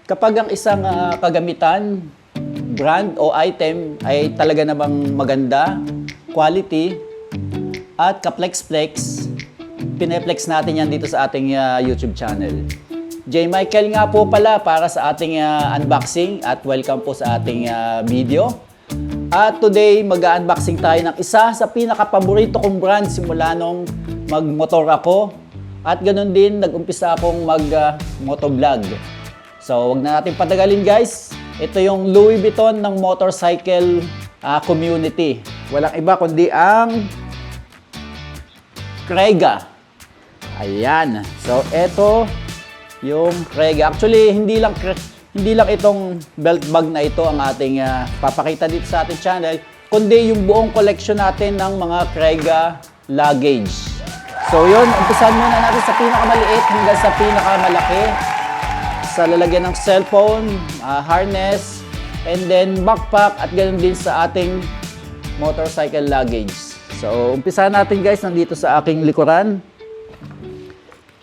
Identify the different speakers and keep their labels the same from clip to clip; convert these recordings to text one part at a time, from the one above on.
Speaker 1: kapag ang isang kagamitan, brand o item ay talaga namang maganda, quality, at kaplex-plex, pineplex natin yan dito sa ating YouTube channel. J. Michael nga po pala para sa ating unboxing at welcome po sa ating video. At today, mag-unboxing tayo ng isa sa pinaka-paborito kong brand simula nung mag-motor ako. At ganun din, nag-umpisa akong mag-motovlog. So, wag na natin patagalin guys. Ito yung Louis Vuitton ng motorcycle community. Walang iba kundi ang Crega. Ayan. So, ito yung Crega. Actually, hindi lang itong belt bag na ito ang ating papakita dito sa ating channel, kundi yung buong collection natin ng mga Crega luggage. So, yun. Umpisahan muna natin sa pinakamaliit hanggang sa pinakamalaki. Sa lalagyan ng cellphone, harness, and then backpack at ganoon din sa ating motorcycle luggage. So, umpisahan natin guys, nandito sa aking likuran.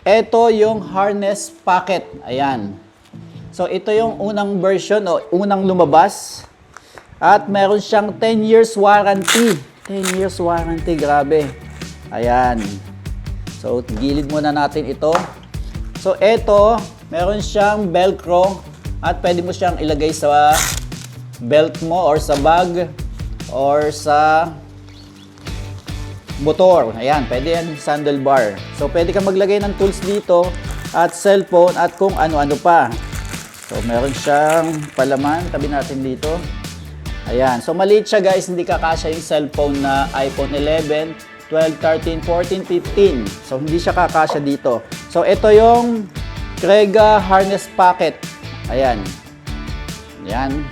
Speaker 1: Ito yung harness pocket. Ayan. So, ito yung unang version o unang lumabas. At meron siyang 10 years warranty. 10 years warranty, grabe. Ayan. So, gilid muna natin ito. So, ito, meron siyang velcro at pwede mo siyang ilagay sa belt mo or sa bag or sa motor. Ayan, pwede yan handlebar. So, pwede kang maglagay ng tools dito at cellphone at kung ano-ano pa. So, meron siyang palaman. Tabi natin dito. Ayan. So, maliit siya guys. Hindi kakasya yung cellphone na iPhone 11, 12, 13, 14, 15. So, hindi siya kakasya dito. So, ito yung Crega harness pocket. Ayan. Ayan.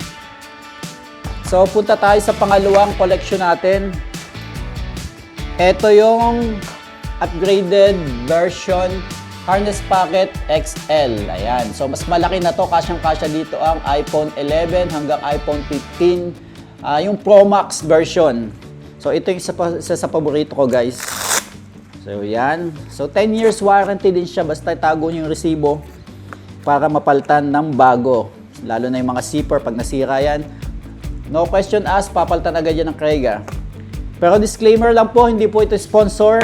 Speaker 1: So, punta tayo sa pangalawang collection natin. Ito yung upgraded version harness pocket XL. Ayan. So, mas malaki na to. Kasyang-kasya dito ang iPhone 11 hanggang iPhone 15. Yung Pro Max version. So, ito yung isa sa paborito ko, guys. So, yan. So, 10 years warranty din siya. Basta tago niyo yung resibo para mapalitan ng bago. Lalo na yung mga zipper. Pag nasira yan, no question asked, papalitan agad yan ng Crega. Pero disclaimer lang po, hindi po ito sponsor.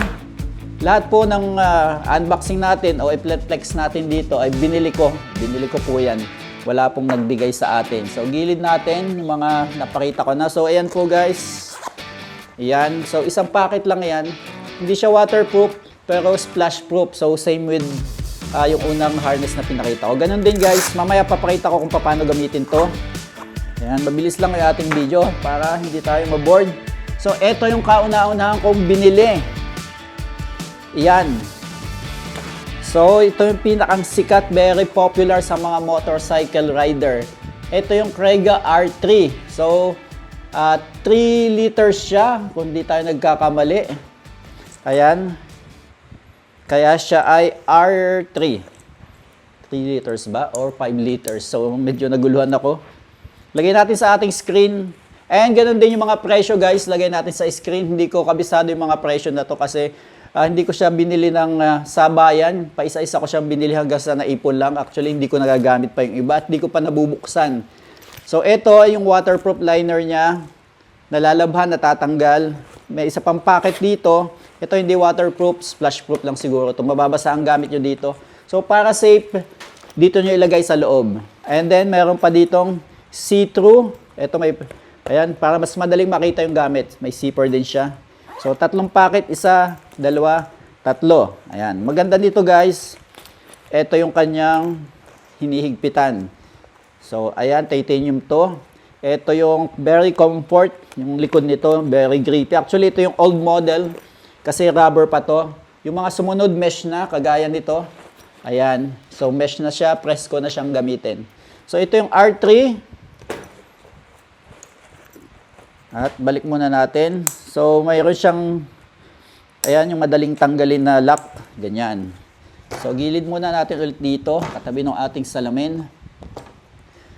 Speaker 1: Lahat po ng unboxing natin o i-flex natin dito ay binili ko. Binili ko po yan. Wala pong nagbigay sa atin. So, gilid natin yung mga napakita ko na. So, ayan po guys. Ayan. So, isang packet lang yan. Hindi siya waterproof, pero splash proof. So, same with yung unang harness na pinakita ko. Ganun din guys. Mamaya papakita ko kung paano gamitin to. Ayan. Mabilis lang yung ating video para hindi tayo maboard. So, ito yung kauna-unahan kong binili. Ayan. So, ito yung pinakang sikat, very popular sa mga motorcycle rider. Ito yung Crega R3. So, 3 liters siya, kung di tayo nagkakamali. Ayan. Kaya siya ay R3. 3 liters ba? Or 5 liters. So, medyo naguluhan ako. Lagay natin sa ating screen. And ganun din yung mga presyo guys, lagay natin sa screen. Hindi ko kabisado yung mga presyo na to kasi hindi ko siya binili ng sabayan. Paisa-isa ko siyang binili hanggang sa naipon lang. Actually, hindi ko nagagamit pa yung iba at hindi ko pa nabubuksan. So, ito ay yung waterproof liner niya. Nalalabhan, natatanggal. May isa pang packet dito. Ito hindi waterproof, splashproof lang siguro. Ito, mababasa ang gamit nyo dito. So, para safe, dito nyo ilagay sa loob. And then, meron pa ditong see-through. Ito may... Ayan, para mas madaling makita yung gamit. May zipper din siya. So, 3 packet, 1, 2, 3. Ayan, maganda dito guys. Ito yung kanyang hinihigpitan. So, ayan, titanium to. Ito yung very comfort. Yung likod nito, very grippy. Actually, ito yung old model. Kasi rubber pa to. Yung mga sumunod, mesh na, kagaya nito. Ayan. So, mesh na siya. Press ko na siyang gamitin. So, ito yung R3. At balik muna natin. So, mayroon siyang, ayan, yung madaling tanggalin na lock. Ganyan. So, gilid muna natin ulit dito. Katabi ng ating salamin.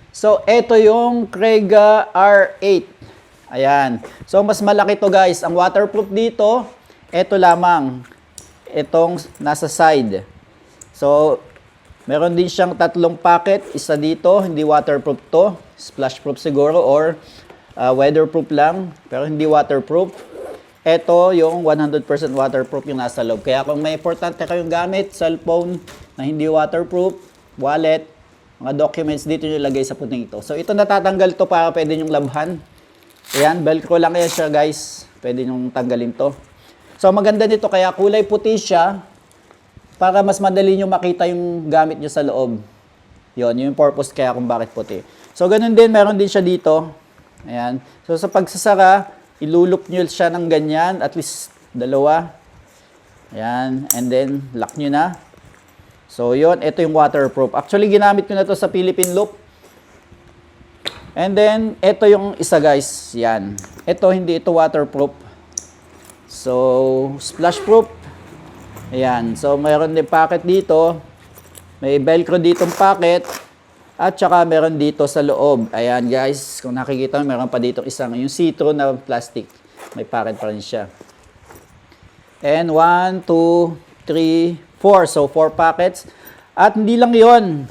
Speaker 1: So, ito yung Crega R8. Ayan. So, mas malaki to guys. Ang waterproof dito, ito lamang. Itong nasa side. So, Meron din siyang tatlong packet. Isa dito, hindi waterproof to. Splashproof siguro or weatherproof lang. Pero hindi waterproof. Ito yung 100% waterproof yung nasa loob. Kaya kung may importante kayong gamit, cellphone na hindi waterproof, wallet, mga documents dito nyo ilagay sa puting ito. So ito natatanggal to para pwede nyong labhan. Ayan, velcro lang yan siya guys. Pwede nyong tanggalin to. So maganda nito kaya kulay puti siya para mas madali nyo makita yung gamit nyo sa loob. Yun yung purpose kaya kung bakit puti. So ganun din, meron din siya dito. Ayan. So sa pagsasara, ilulup nyo siya ng ganyan, at least dalawa. Ayan, and then lock nyo na. So yun, ito yung waterproof. Actually, ginamit ko na to sa Philippine Loop. And then, ito yung isa guys. Yan. Ito, hindi ito waterproof. So, splashproof. Ayan. So, mayroon din packet dito. May velcro ditong packet. At saka meron dito sa loob. Ayan guys. Kung nakikita, meron pa dito isang yung see-through na plastic. May packet pa rin siya. And 1, 2, 3, 4. So, 4 packets. At hindi lang yon.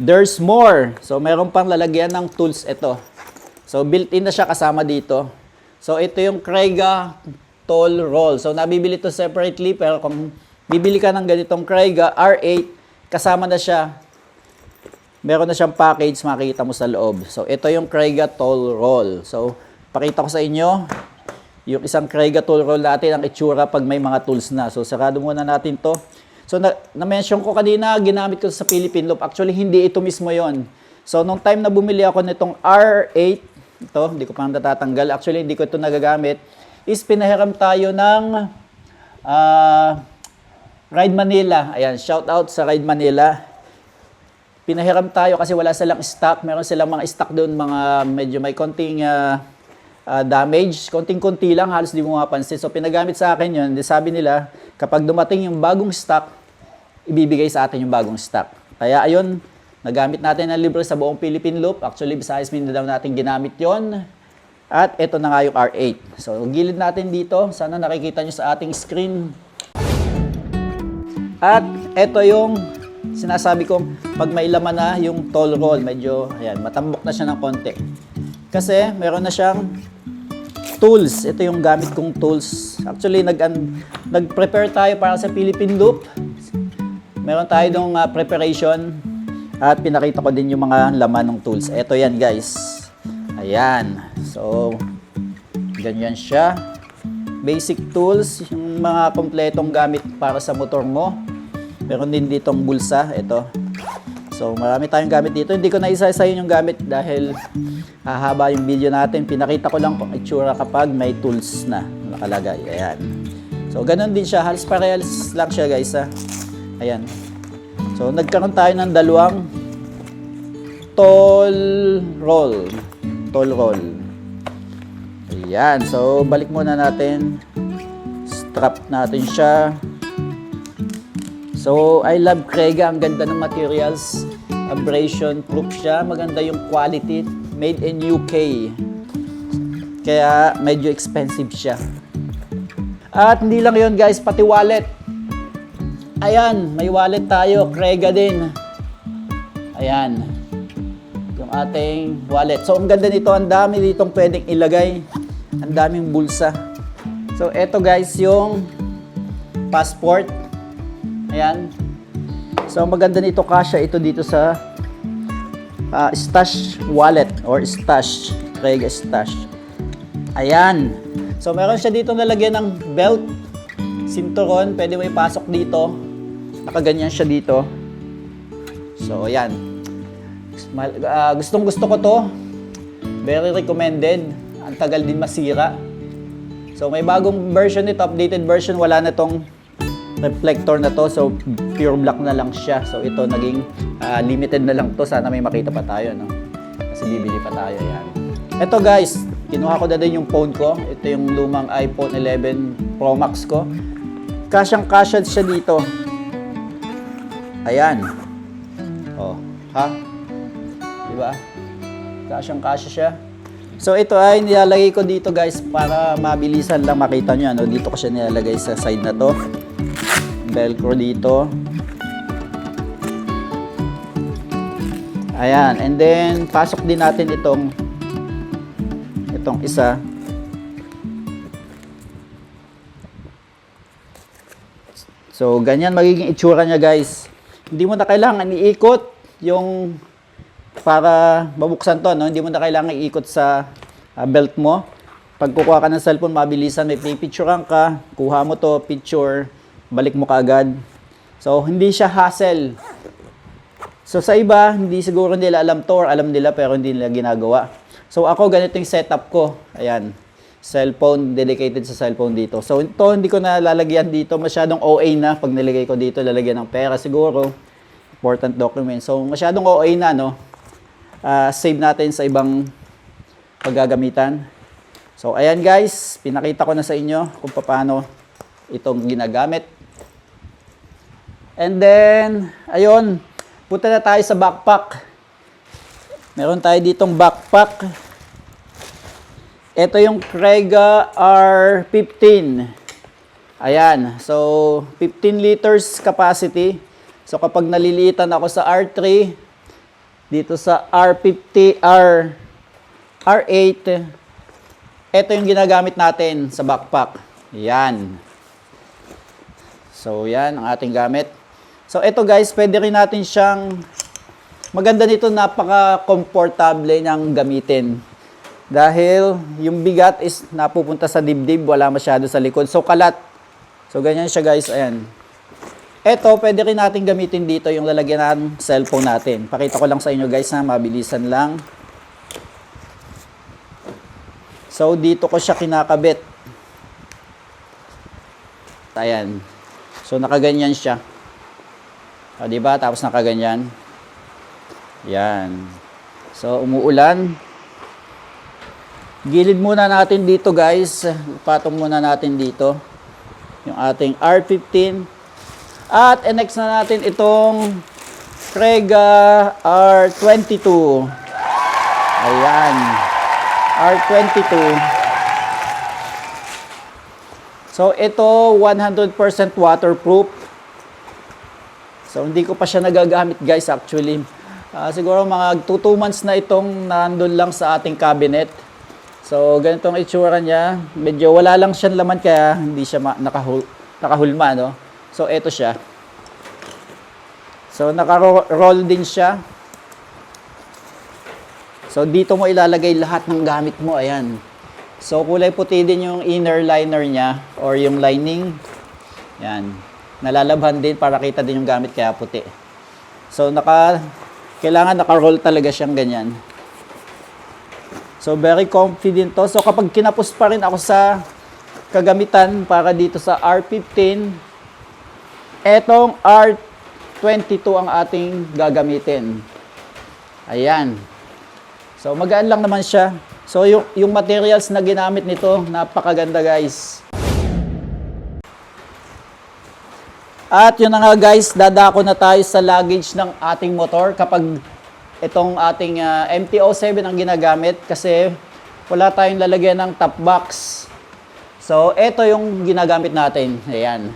Speaker 1: There's more. So, meron pang lalagyan ng tools ito. So, built-in na siya kasama dito. So, ito yung Craiga Tool Roll. So, nabibili to separately. Pero kung bibili ka ng ganitong Craiga R8, kasama na siya. Meron na siyang package, makikita mo sa loob. So, ito yung Craiga Tool Roll. So, pakita ko sa inyo. Yung isang Craiga Tool Roll natin, ang itsura pag may mga tools na. So, sarado muna natin to. So, na-mention ko kanina, ginamit ko sa Philippine Loop. Actually, hindi ito mismo yon. So, nung time na bumili ako nitong R8, ito, hindi ko pa natatanggal. Actually, hindi ko ito nagagamit. Is pinahiram tayo ng Ride Manila. Ayan, shout out sa Ride Manila. Pinahiram tayo kasi wala silang stock. Meron silang mga stock doon, mga medyo may konting damage. Konting-konti lang, halos di mo mapansin. So, pinagamit sa akin yun. Sabi nila, kapag dumating yung bagong stock, ibibigay sa atin yung bagong stock. Kaya ayun, nagamit natin ang libre sa buong Philippine Loop. Actually, Visayas Mindanao natin ginamit yon. At ito na nga yung R8. So, gilid natin dito. Sana nakikita nyo sa ating screen. At ito yung sinasabi kong pag may laman na yung toll roll. Medyo, ayan, matambok na siya ng konti. Kasi, meron na siyang tools. Ito yung gamit kong tools. Actually, nag-prepare tayo para sa Philippine Loop. Meron tayo ng preparation. At pinakita ko din yung mga laman ng tools. Ito yan, guys. Ayan. So, ganyan siya. Basic tools. Yung mga kompletong gamit para sa motor mo. Meron din ditong bulsa. Ito. So, marami tayong gamit dito. Hindi ko na isa-isayin yung gamit dahil hahaba yung video natin. Pinakita ko lang kung itsura kapag may tools na nakalagay. Ayan. So, ganun din siya. Halos parehas lang siya, guys. Ha? Ayan. So, nagkaroon tayo ng dalawang toll roll. Toll roll. Ayan. So, balik muna natin. Strap natin siya. So, I love Craiga. Ang ganda ng materials. Abrasion proof siya. Maganda yung quality. Made in UK. Kaya, medyo expensive siya. At hindi lang yun, guys. Pati wallet. Ayan, may wallet tayo. Craiga din. Ayan. Yung ating wallet. So, ang ganda nito. Ang dami ditong pwedeng ilagay. Ang daming bulsa. So, eto guys, yung passport. Ayan. So, maganda nito. Kasya ito dito sa stash wallet or stash. Craiga stash. Ayan. So, meron siya dito nalagyan ng belt. Sinturon. Pwede mo ipasok dito. Nakaganyan siya dito. So, ayan. Gustong gusto ko to. Very recommended. Ang tagal din masira. So, may bagong version nito. Updated version. Wala na tong reflector na to. So, pure black na lang siya. So, ito naging limited na lang to. Sana may makita pa tayo. No? Kasi bibili pa tayo. Ayan. Ito guys. Kinuha ko na din yung phone ko. Ito yung lumang iPhone 11 Pro Max ko. Kasyang-kasya siya dito. Ayan. Oh, ha? Diba? Kasyang-kasya siya. So, ito ay nilalagay ko dito guys para mabilisan lang makita nyo. Ano? Dito ko siya nilalagay sa side na to. Velcro dito. Ayan, and then pasok din natin itong isa. So, ganyan magiging itsura niya, guys. Hindi mo na kailangan iikot yung para mabuksan to, no? Hindi mo na kailangan iikot sa belt mo. Pag kukuha ka ng cellphone, mabilisan, may pipicturean ka, kuha mo to, picture, balik mo kaagad. So, hindi siya hassle. So, sa iba, hindi siguro nila alam to or alam nila pero hindi nila ginagawa. So, ako, ganito yung setup ko. Ayan. Cellphone, dedicated sa cellphone dito. So, ito, hindi ko na lalagyan dito. Masyadong OA na. Pag nilagay ko dito, lalagyan ng pera siguro. Important document. So, masyadong OA na, no? Save natin sa ibang paggagamitan. So, ayan guys. Pinakita ko na sa inyo kung paano itong ginagamit. And then, ayun. Punta na tayo sa backpack. Meron tayo ditong backpack. Ito yung Crega R15. Ayan. So, 15 liters capacity. So, kapag naliliitan ako sa R3, dito sa R50, R8, ito yung ginagamit natin sa backpack. Ayan. So, yan ang ating gamit. So, ito guys, pwede rin natin siyang, maganda nito, napaka-komportable niyang gamitin. Dahil yung bigat is napupunta sa dibdib, wala masyado sa likod. So, kalat. So, ganyan siya guys. Ayan. Ito, pwede rin natin gamitin dito yung lalagyan ng cellphone natin. Pakita ko lang sa inyo guys na mabilisan lang. So, dito ko siya kinakabit. Ayan. So, nakaganyan siya. O, diba? Tapos nakaganyan. Yan. So, umuulan. Gilid muna natin dito guys. Patong muna natin dito. Yung ating R15. At next na natin itong Crega R22. Ayan. R22. So, ito 100% waterproof. So, hindi ko pa siya nagagamit guys actually. Siguro mga 2 months na itong nandun lang sa ating cabinet. So, ganitong itsura niya. Medyo wala lang siyang laman kaya hindi siya nakahulma, no? So, ito siya. So, naka-roll din siya. So, dito mo ilalagay lahat ng gamit mo. Ayan. So, kulay puti din yung inner liner niya or yung lining. Ayan. Nalalabhan din para kita din yung gamit kaya puti. So, kailangan naka-roll talaga siyang ganyan. So, very confident to. So, kapag kinapos pa rin ako sa kagamitan para dito sa R15, etong R22 ang ating gagamitin. Ayan. So, magaan lang naman siya. So, yung materials na ginamit nito, napakaganda guys. At yun na nga guys, dadako na tayo sa luggage ng ating motor kapag itong ating MT-07 ang ginagamit kasi wala tayong lalagyan ng top box. So, ito yung ginagamit natin. Ayan.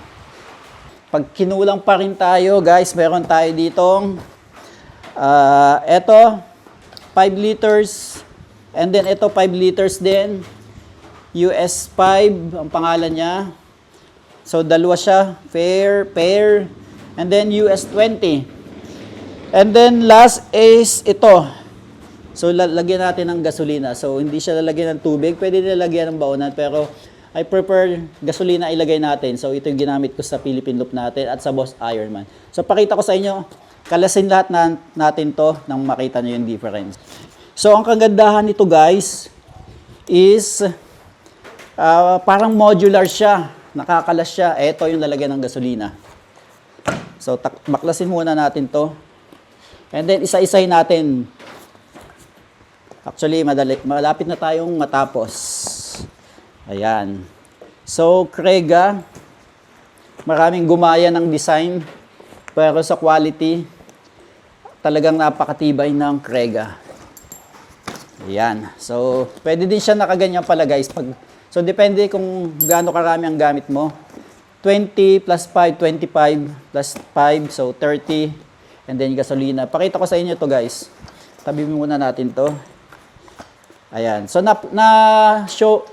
Speaker 1: Pag kinulang pa rin tayo, guys, meron tayo ditong ito, 5 liters. And then, ito, 5 liters din. US 5, ang pangalan niya. So, dalawa siya. Pair. And then, US 20. And then, last is ito. So, lagyan natin ng gasolina. So, hindi siya lalagyan ng tubig. Pwede nilagyan ng baonan. Pero, I prefer gasolina ilagay natin. So, ito yung ginamit ko sa Philippine Loop natin at sa Boss Ironman. So, pakita ko sa inyo. Kalasin lahat natin to nang makita nyo yung difference. So, ang kagandahan nito guys is parang modular siya. Nakakalas siya. Ito yung lalagyan ng gasolina. So, baklasin muna natin to. And then, isa-isahin natin. Actually, malapit na tayong matapos. Ayan. So, Crega. Maraming gumaya ng design. Pero sa quality, talagang napakatibay ng Crega. Ayan. So, pwede din siya nakaganyan pala guys. So, depende kung gaano karami ang gamit mo. 20 plus 5, 25 plus 5, so 30. And then gasolina. Pakita ko sa inyo to guys. tabi muna natin to. Ayan. So,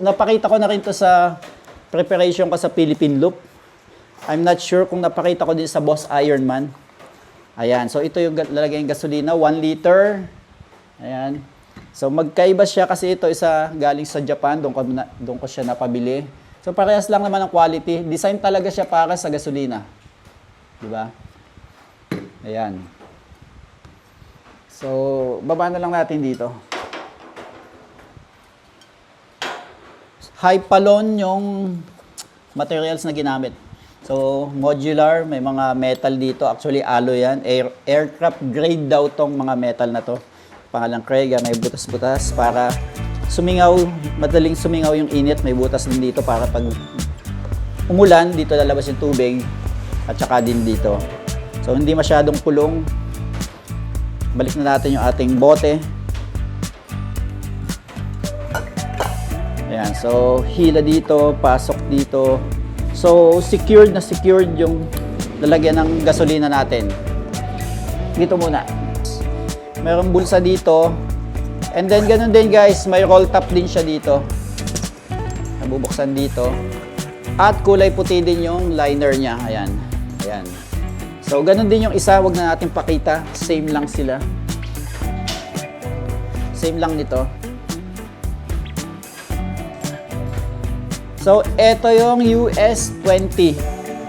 Speaker 1: napakita ko na rin to sa preparation ko sa Philippine Loop. I'm not sure kung napakita ko din sa Boss Ironman. Ayan. So, ito yung lalagay ng gasolina. 1 liter. Ayan. So, magkaiba siya kasi ito isa galing sa Japan. Doon ko siya napabili. So, parehas lang naman ang quality. Design talaga siya para sa gasolina. Diba? Ayan. So, baba na lang natin dito. Hypalon yung materials na ginamit. So, modular, may mga metal dito. Actually, alloy yan. Aircraft grade daw tong mga metal na to. Pangalang Crega, may butas-butas para sumingaw, madaling sumingaw yung init. May butas din dito para pag umulan, dito lalabas yung tubig. At saka din dito. So, hindi masyadong kulong. Balik na natin yung ating bote. Ayan, so hila dito, pasok dito. So, secured na secured yung lalagyan ng gasolina natin. Dito muna. Mayroong bulsa dito. And then, ganun din guys, may roll top din siya dito. Nabubuksan dito. At kulay puti din yung liner niya. Ayan. Ayan. So, ganun din yung isa. Huwag na natin pakita. Same lang sila. Same lang nito. So, ito yung US 20.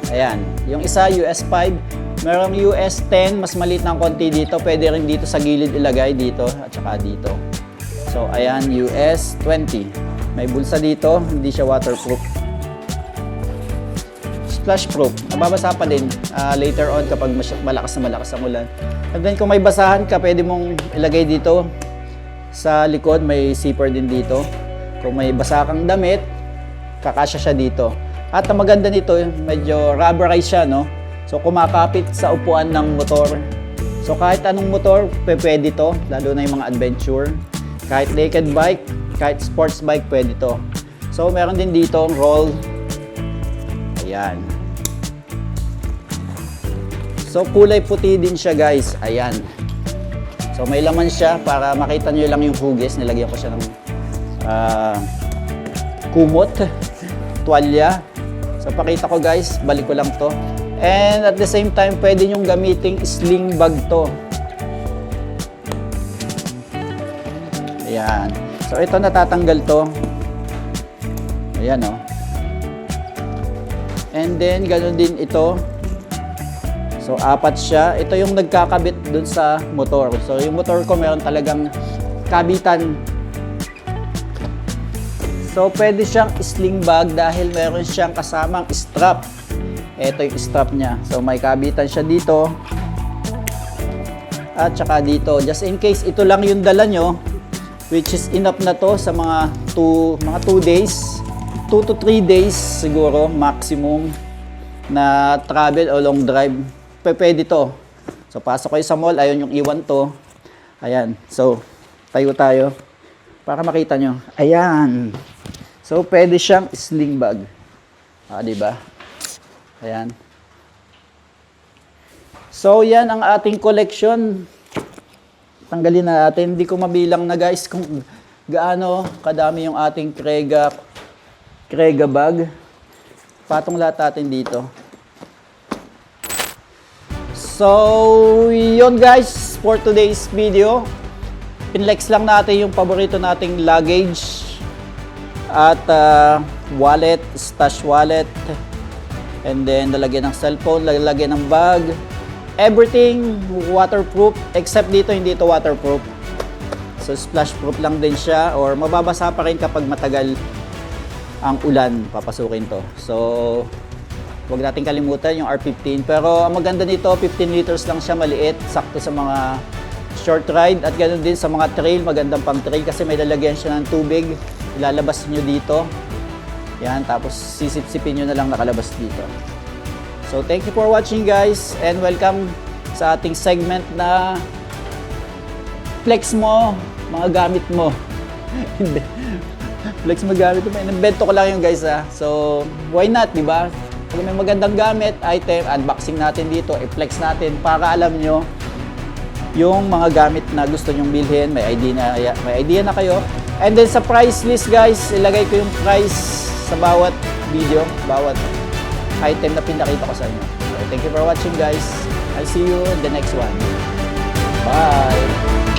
Speaker 1: Ayan. Yung isa, US 5. Merong US 10. Mas maliit ng konti dito. Pwede rin dito sa gilid ilagay dito. At saka dito. So, ayan, US 20. May bulsa dito. Hindi siya waterproof. Splash proof. Mababasa pa din later on kapag malakas na malakas ang ulan. And then, kung may basahan ka, pwede mong ilagay dito. Sa likod, may zipper din dito. Kung may basa kang damit, kakasya siya dito. At ang maganda nito, medyo rubberized siya, no? So, kumakapit sa upuan ng motor. So, kahit anong motor, pwede to. Lalo na yung mga adventure. Kahit naked bike, kahit sports bike, pwede to. So, meron din dito roll. Ayan. So, kulay puti din siya, guys. Ayan. So, may laman siya para makita nyo lang yung hugis. Nilagyan ko siya ng kumot. Tuwalya. So, pakita ko guys, balik ko lang to. And at the same time, pwede nyong gamiting sling bag to. Ayan. So, ito natatanggal to. Ayan, oh. And then, ganun din ito. So, 4 siya. Ito yung nagkakabit dun sa motor. So, yung motor ko meron talagang kabitan. So, pwede siyang sling bag dahil meron siyang kasamang strap. Ito yung strap niya. So, may kabitan siya dito. At saka dito. Just in case ito lang yung dala nyo, which is enough na to sa mga 2 days. 2 to 3 days siguro, maximum na travel o long drive. Pwede to. So, pasok kayo sa mall. Ayun yung iwan to. Ayan. So, tayo. Para makita nyo. Ayan. So, pwede siyang sling bag. Diba? Ayan. So, yan ang ating collection. Tanggalin na natin. Hindi ko mabilang na guys kung gaano kadami yung ating Crega bag. Patong lahat natin dito. So, yun guys for today's video. Pinlex lang natin yung paborito nating luggage at wallet, stash wallet, and then lalagyan ng cellphone, lalagyan ng bag, everything waterproof except dito hindi ito waterproof. So splash proof lang din siya or mababasa pa rin kapag matagal ang ulan, papasukin to. So huwag natin kalimutan yung R15, pero ang maganda nito 15 liters lang siya, maliit, sakto sa mga short ride at ganoon din sa mga trail, magandang pang trail kasi may lalagyan siya ng tubig, ilalabas nyo dito. Yan, tapos sisip-sipin nyo na lang nakalabas dito. So thank you for watching guys and welcome sa ating segment na flex mo, mga gamit mo. Flex mo gamit mo. Invento ko lang yung guys ha. So why not, di ba? Kung may magandang gamit, item, unboxing natin dito, i-flex natin para alam nyo yung mga gamit na gusto nyong bilhin. May idea na kayo. And then sa price list guys, ilagay ko yung price sa bawat video, bawat item na pinakita ko sa inyo. So, thank you for watching guys. I'll see you in the next one. Bye!